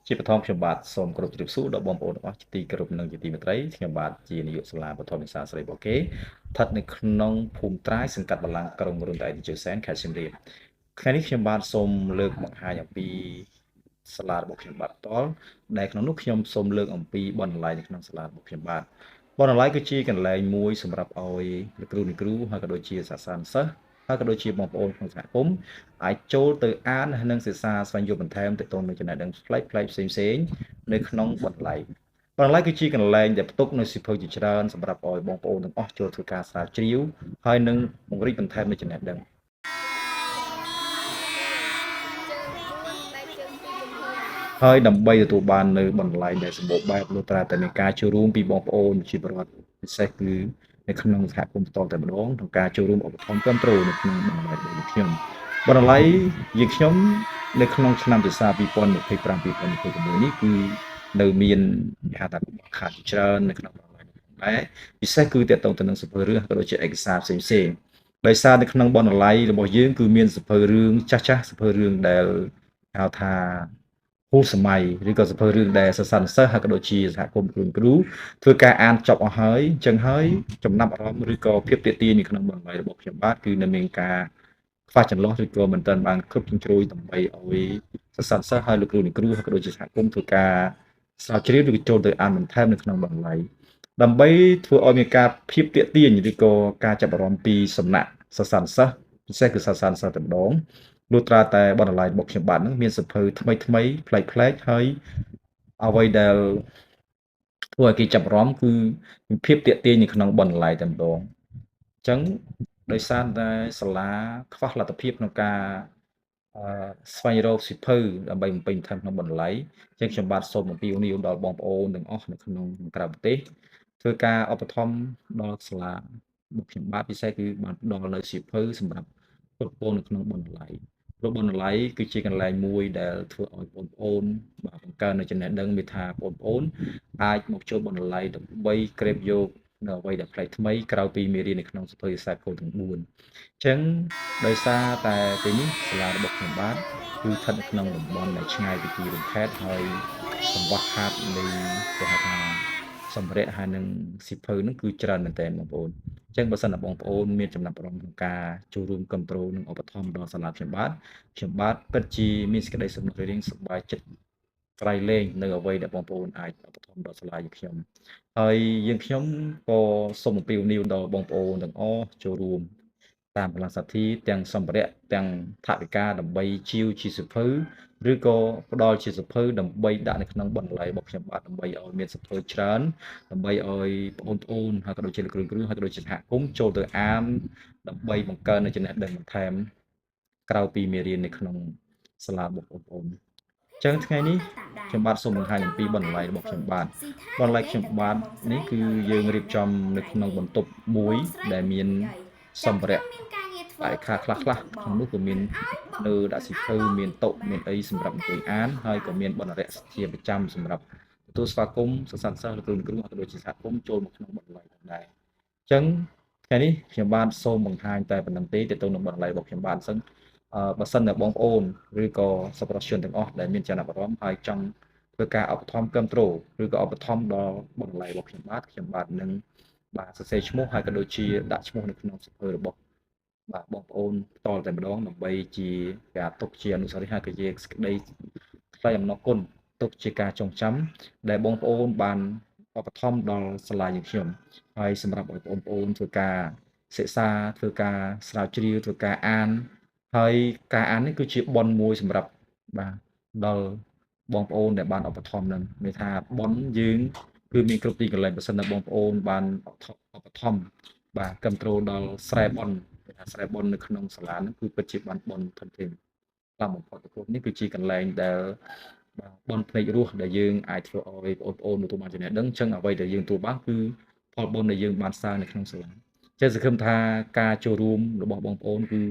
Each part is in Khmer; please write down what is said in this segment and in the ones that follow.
ជាបឋមខ្ញុំបាទសូមគោរពជម្រាបសួរដល់បងប្អូនទាំងអស់ជាទីគោរពនិងជាទីមេត្រីខ្ញុំបាទជានាយកសាលាបឋមវិសាស្រីបូកេស្ថិតនៅក្នុងភូមិត្រាយសង្កាត់បល្ល័ង្កក្រុងរុនដៃជើសែនខេត្តសៀមរាបថ្ងៃនេះខ្ញុំបាទសូមលើកបង្ហាញអំពីសាលារបស់ខ្ញុំបាទផ្ទាល់ដែលក្នុងនោះខ្ញុំសូមលើកអំពីបណ្ណាល័យនៅក្នុងសាលារបស់ខ្ញុំបាទបណ្ណាល័យគឺជាកន្លែងមួយសម្រាប់ឲ្យលោកគ្រូហើយក៏ដូចជាសាសនាសិស្សហើយក៏ដូចជាបងប្អូនក្នុងសហគមន៍អាចចូលទៅអាននិងសិក្សាស្វែងយល់បន្ថែមទៅទៅនឹងចំណេះដឹងផ្លែកៗផ្សេងៗនៅក្នុងបណ្ណាល័យបណ្ណាល័យគឺជាកន្លែងដែលផ្ទុកនូវសិភៅជាច្រើនសម្រាប់ឲ្យបងប្អូនទាំងអស់ចូលធ្វើការស្រាវជ្រាវហើយនឹងពង្រីកបន្ថែមនូវចំណេះដឹងហើយដើម្បីទទួលបាននៅបណ្ណាល័យដែលសម្បូរបែបលុះត្រាតែមានការចូលរួមពីបងប្អូនជាប្រវត្តិពិសេសគឺនៅក្នុងសហគមន៍ផ្ទាល់តែម្ដងក្នុងការចូលរួមឧបត្ថម្ភគ្រប់គ្រងនៅក្នុងបណ្ណាល័យរបស់ខ្ញុំបណ្ណាល័យយើងខ្ញុំនៅក្នុងឆ្នាំទស2025-2026នេះគឺនៅមានគេហៅថាខាតច្រើននៅក្នុងបណ្ណាល័យដែរពិសេសគឺទាក់ទងទៅនឹងសៀវភៅរឿងក៏ដូចជាឯកសារផ្សេងៗដោយសារនៅក្នុងបណ្ណាល័យរបស់យើងគឺមានសៀវភៅរឿងចាស់ៗសៀវភៅរឿងដែលហៅថាហួសសម័យឬក៏សៀវភៅរឿងដែលសិស្សានុសិស្សហើយក៏ដូចជាសហគមន៍គ្រូធ្វើការអានចប់អស់ហើយអញ្ចឹងហើយចំណាប់អារម្មណ៍ឬក៏ភាពទាក់ទាញនៅក្នុងបណ្ណាល័យរបស់ខ្ញុំបាទគឺនៅមានការខ្វះចន្លោះឬក៏មិនទាន់បានគ្រប់ជ្រុងជ្រោយដើម្បីឲ្យសិស្សានុសិស្សហើយលោកគ្រូហើយក៏ដូចជាសហគមន៍ធ្វើការស្រាវជ្រាវឬក៏ចូលទៅអានបន្ថែមនៅក្នុងបណ្ណាល័យដើម្បីធ្វើឲ្យមានការភាពទាក់ទាញឬក៏ការចាប់អារម្មណ៍ពីសំណាក់សិស្សានុសិស្សពិសេសគឺសិស្សានុសិស្សតែម្ដងលុះត្រាតែបណ្ណាល័យរបស់ខ្ញុំបាទនឹងមានសៀវភៅថ្មីប្លែកៗហើយអ្វីដែលធ្វើឲ្យគេចាប់អារម្មណ៍គឺភាពទាក់ទាញនៅក្នុងបណ្ណាល័យតែម្ដងអញ្ចឹងដោយសារតែសាលាខ្វះលទ្ធភាពក្នុងការស្វែងរកសៀវភៅដើម្បីបំពេញបន្ថែមក្នុងបណ្ណាល័យអញ្ចឹងខ្ញុំបាទសូមអំពាវនាវដល់បងប្អូនទាំងអស់នៅក្នុងក្រៅប្រទេសធ្វើការឧបត្ថម្ភដល់សាលារបស់ខ្ញុំបាទពិសេសគឺបានផ្ដល់នៅសៀវភៅសម្រាប់គ្រប់គ្រងនៅក្នុងបណ្ណាល័យព្រោះបណ្ណាល័យគឺជាកន្លែងមួយដែលធ្វើឲ្យបងប្អូនបាទបង្កើននៅចំណេះដឹងមានថាបងប្អូនអាចមកចូលបណ្ណាល័យដើម្បីក្រេបយកនៅអ្វីដែលប្លែកថ្មីក្រៅពីមេរៀននៅក្នុងសៀវភៅសាស្ត្រគោលទាំង4អញ្ចឹងដោយសារតែពេលនេះសាលារបស់ខ្ញុំបាទគឺស្ថិតនៅក្នុងតំបន់ដែលឆ្ងាយពីទីរួមខេត្តហើយកង្វះខាតនៃគេហៅថាសម្ភារៈហើយនឹងសៀវភៅនឹងគឺច្រើនមែនទែនបងប្អូនអញ្ចឹងបើសិនជាបងប្អូនមានចំណាប់អារម្មណ៍ក្នុងការចូលរួមគ្រប់គ្រងនិងឧបត្ថម្ភដល់សាលាខ្ញុំបាទពិតជាមានសេចក្តីសំណូមរៀងសប្បាយចិត្តក្រៃលែងនៅអ្វីដែលបងប្អូនអាចឧបត្ថម្ភដល់សាលាយើងខ្ញុំហើយយើងខ្ញុំក៏សូមអំពាវនាវដល់បងប្អូនទាំងអស់ចូលរួមតាមកម្លាំងសទ្ធាទាំងសម្ភារៈទាំងថវិកាដើម្បីជាវជាសៀវភៅឬក៏ផ្ដល់ជាសៀវភៅដើម្បីដាក់នៅក្នុងបណ្ណាល័យរបស់ខ្ញុំបាទដើម្បីឲ្យមានសៀវភៅច្រើនដើម្បីឲ្យបងប្អូនហើយក៏ដូចជាលោកគ្រូហើយក៏ដូចជាសហគមន៍ចូលទៅអានដើម្បីបង្កើននូវចំណេះដឹងបន្ថែមក្រៅពីមេរៀននៅក្នុងសាលារបស់បងប្អូនអញ្ចឹងថ្ងៃនេះខ្ញុំបាទសូមបង្ហាញអំពីបណ្ណាល័យរបស់ខ្ញុំបាទបណ្ណាល័យខ្ញុំបាទនេះគឺយើងរៀបចំនៅក្នុងបន្ទប់មួយដែលមានសម្ភារៈឯកខ្លះក្នុងនោះក៏មាននៅដាក់សៀវភៅមានតុមានអីសម្រាប់អង្គុយអានហើយក៏មានបណ្ណារៈជាប្រចាំសម្រាប់ទទួលស្វាគមន៍សិស្សានុសិស្សលោកគ្រូក៏ដូចជាសហគមន៍ចូលមកក្នុងបណ្ណាល័យផងដែរអញ្ចឹងថ្ងៃនេះខ្ញុំបាទសូមបង្ហាញតែប៉ុណ្្នឹងទេទៅនឹងបណ្ណាល័យរបស់ខ្ញុំបាទអញ្ចឹងបើសិនតែបងប្អូនឬក៏សប្បុរសជនទាំងអស់ដែលមានចំណាប់អារម្មណ៍ហើយចង់ធ្វើការឧបត្ថម្ភគ្រប់គ្រងឬក៏ឧបត្ថម្ភដល់បណ្ណាល័យរបស់ខ្ញុំបាទនឹងបាទសរសេរឈ្មោះហើយក៏ដូចជាដាក់ឈ្មោះនៅក្នុងសៀវភៅរបស់បាទបងប្អូនផ្ទាល់តែម្ដងដើម្បីជាការទុកជាអនុស្សាវរីយ៍ហើយក៏ជាសេចក្តីថ្លែងអំណរគុណទុកជាការចងចាំដែលបងប្អូនបានឧបត្ថម្ភដល់សាលាយើងខ្ញុំហើយសម្រាប់ឲ្យបងប្អូនធ្វើការសិក្សាធ្វើការស្រាវជ្រាវធ្វើការអានហើយការអាននេះគឺជាបុណ្យមួយសម្រាប់បាទដល់បងប្អូនដែលបានឧបត្ថម្ភនឹងមានថាបុណ្យយើងគឺមានគ្រប់ទីកន្លែងបើសិនតែបងប្អូនបានឧបត្ថម្ភបាទគ្រប់គ្រងដល់ស្រែបុណ្យស្រែបុណ្យនៅក្នុងសាលានឹងគឺពិតជាបានបុណ្យធំធេងខ្លាំងបំផុតព្រោះនេះគឺជាកន្លែងដែលបាទបុណ្យភ្នែករស់ដែលយើងអាចធ្វើឲ្យបងប្អូនទទួលបានចំណេះដឹងអញ្ចឹងអ្វីដែលយើងទទួលបានគឺផលបុណ្យដែលយើងបានសាងនៅក្នុងសាលាចេះសង្ឃឹមថាការចូលរួមរបស់បងប្អូនគឺ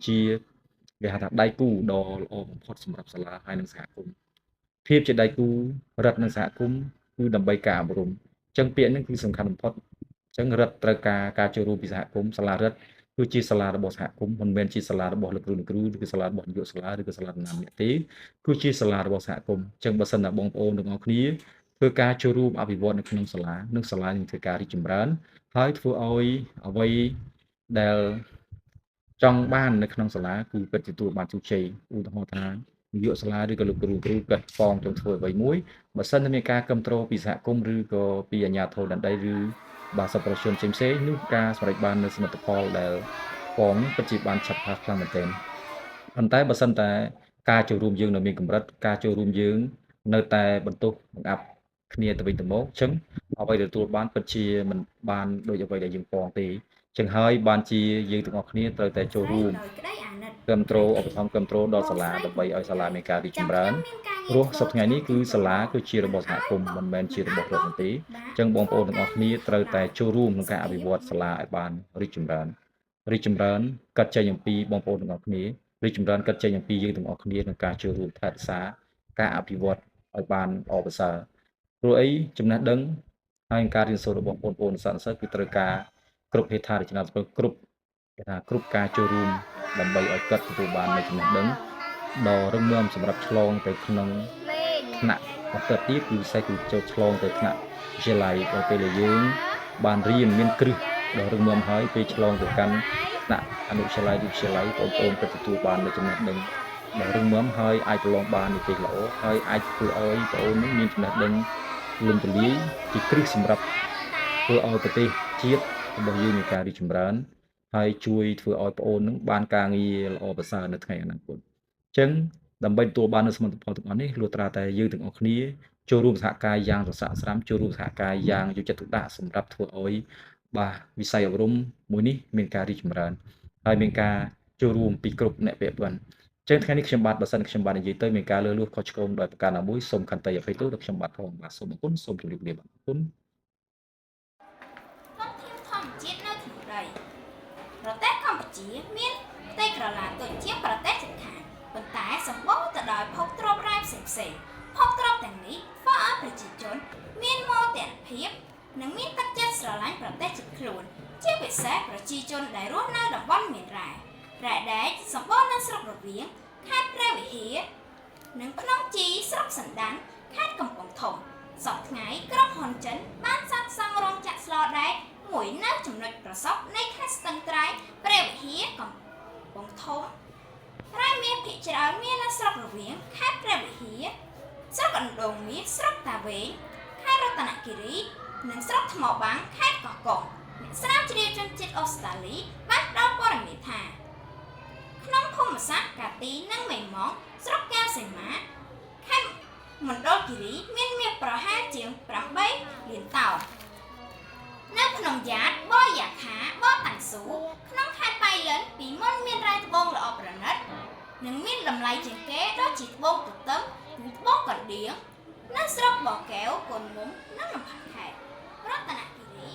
ជាគេហៅថាដៃគូដ៏ល្អបំផុតសម្រាប់សាលាហើយនិងសហគមន៍ភាពជាដៃគូរដ្ឋនិងសហគមន៍គឺដើម្បីការអប់រំអញ្ចឹងពាក្យនេះគឺសំខាន់បំផុតអញ្ចឹងរដ្ឋត្រូវការចូលរួមពីសហគមន៍សាលារដ្ឋ គឺជាសាលារបស់សហគមន៍មិនមែនជាសាលារបស់លោកគ្រូឬក៏សាលារបស់នាយកសាលាឬក៏សាលាដំណាំអ្នកទេគឺជាសាលារបស់សហគមន៍អញ្ចឹងបើសិនណាបងប្អូនទាំងអស់គ្នាធ្វើការចូលរួមអភិវឌ្ឍនៅក្នុងសាលានិងសាលានឹងធ្វើការរីកចម្រើនហើយធ្វើឲ្យអ្វីដែលចង់បាននៅក្នុងសាលាគឺពិតទទួលបានជោគជ័យឧទាហរណ៍ថានាយកសាលាឬក៏លោកគ្រូគាត់ប៉ងចង់ធ្វើអ្វីមួយបើសិនតែមានការគ្រប់គ្រងពីសហគមន៍ឬក៏ពីអាជ្ញាធរដណ្ដីឬបាទសប្បុរសជនផ្សេងៗនោះការសម្រេចបាននូវសមិទ្ធផលដែលផងពិតជាបានឆាប់ផាសខ្លាំងមែនទែនប៉ុន្តែបើសិនតែការចូលរួមយើងនៅមានកម្រិតការចូលរួមយើងនៅតែបន្ទោសបង្អាប់គ្នាទៅវិញទៅមកអញ្ចឹងអ្វីដែលទទួលបានពិតជាមិនបានដូចអ្វីដែលយើងប៉ងទេចឹងហើយបានជាយើងទាំងអស់គ្នាត្រូវតែចូលរួមគ្រប់គ្រងឧបត្ថម្ភគ្រប់គ្រងដល់សាលាដើម្បីឲ្យសាលាមានការរីកចម្រើនព្រោះសប្តាហ៍ថ្ងៃនេះគឺសាលាគឺជារបស់សហគមន៍មិនមែនជារបស់រដ្ឋទេអញ្ចឹងបងប្អូនទាំងអស់គ្នាត្រូវតែចូលរួមក្នុងការអភិវឌ្ឍសាលាឲ្យបានរីកចម្រើនកាត់ចេញអំពីបងប្អូនទាំងអស់គ្នារីកចម្រើនកាត់ចេញអំពីយើងទាំងអស់គ្នាក្នុងការចូលរួមថែរក្សាការអភិវឌ្ឍឲ្យបានល្អប្រសើរព្រោះអីចំណេះដឹងហើយការរៀនសូត្ររបស់បងប្អូនសិស្សគឺត្រូវការគ្រប់ហេដ្ឋារចនាសម្ព័ន្ធគ្រប់គេថាគ្រប់ការចូលរួមដើម្បីឲ្យគាត់ទទួលបាននូវចំណេះដឹងដ៏រឹងមាំសម្រាប់ឆ្លងទៅក្នុងថ្នាក់បន្តទៀតគឺពិសេសគឺចូលឆ្លងទៅថ្នាក់វិទ្យាល័យដល់ពេលដែលយើងបានរៀនមានគ្រឹះដ៏រឹងមាំហើយពេលឆ្លងទៅកាន់ថ្នាក់អនុវិទ្យាល័យឬវិទ្យាល័យបងប្អូនក៏ទទួលបាននូវចំណេះដឹងដ៏រឹងមាំហើយអាចប្រឡងបាននីតិល្អហើយអាចធ្វើឲ្យបងប្អូនមានចំណេះដឹងលំទលាយជាគ្រឹះសម្រាប់ធ្វើឲ្យប្រទេសជាតិរបស់យើងមានការរីកចម្រើនហើយជួយធ្វើឲ្យបងប្អូននឹងបានការងារល្អប្រសើរនៅថ្ងៃអនាគតអញ្ចឹងដើម្បីទទួលបាននូវសមិទ្ធផលទាំងអស់នេះលុះត្រាតែយើងទាំងអស់គ្នាចូលរួមសហការយ៉ាងសស្រាក់ស្រាំចូលរួមសហការយ៉ាងយកចិត្តទុកដាក់សម្រាប់ធ្វើឲ្យបាទវិស័យអប់រំមួយនេះមានការរីកចម្រើនហើយមានការចូលរួមពីគ្រប់អ្នកពាក់ព័ន្ធចឹងថ្ងៃនេះខ្ញុំបាទបើសិនខ្ញុំបាននិយាយទៅមានការលើសលួសខុសឆ្គងដោយប្រការណាមួយសូមខន្តីអភ័យទោសដល់ខ្ញុំបាទផងបាទសូមអរគុណសូមជម្រាបលាបាទអរគុណជាតិនៅក្នុងដីប្រទេសកម្ពុជាមានផ្ទៃក្រឡាទុយជាងប្រទេសជិតខាងប៉ុន្តែសម្បូរទៅដោយភោគទ្រព្យរ៉ែផ្សេងៗភោគទ្រព្យទាំងនេះធ្វើឲ្យប្រជាជនមានមោទនភាពនិងមានទឹកចិត្តស្រឡាញ់ប្រទេសជិតខ្លួនជាពិសេសប្រជាជនដែលរស់នៅតំបន់មានរ៉ែដែកសម្បូរនៅស្រុករវៀងខេត្តព្រះវិហារនិងភ្នំជីស្រុកសណ្ដានខេត្តកំពង់ធំសប្តាហ៍ថ្ងៃក្រុមហ៊ុនចិនបានសាងសង់រោងចក្រស្លដែកមួយនៅចំណុចប្រសពនៃខេត្តស្ទឹងត្រែងព្រះវិហារកំពង់ធំរ៉ែមាសភាគច្រើនមាននៅស្រុករវៀងខេត្តព្រះវិហារស្រុកអណ្ដូងមាសស្រុកតាវែងខេត្តរតនគិរីនិងស្រុកថ្មបាំងខេត្តកោះកុងអ្នកស្រាវជ្រាវជនជាតិអូស្ត្រាលីបានផ្ដល់ព័ត៌មានថាក្នុងភូមិសាស្ត្រកាទីនិងមេម៉ងស្រុកកែវសីមាខេត្តមណ្ឌលគិរីមានមាសប្រហែលជាង8លានតោននៅភ្នំយ៉ាតបយ៉ាខាបតាំងស៊ូក្នុងខេត្តបៃលិនពីមុនមានរ៉ែត្បូងល្អប្រណិតនិងមានតម្លៃជាងគេដូចជាត្បូងទទឹមនិងត្បូងកណ្ដៀងនៅស្រុកបកែវកូនមុំនិងលំផាត់ខេត្តរតនគិរី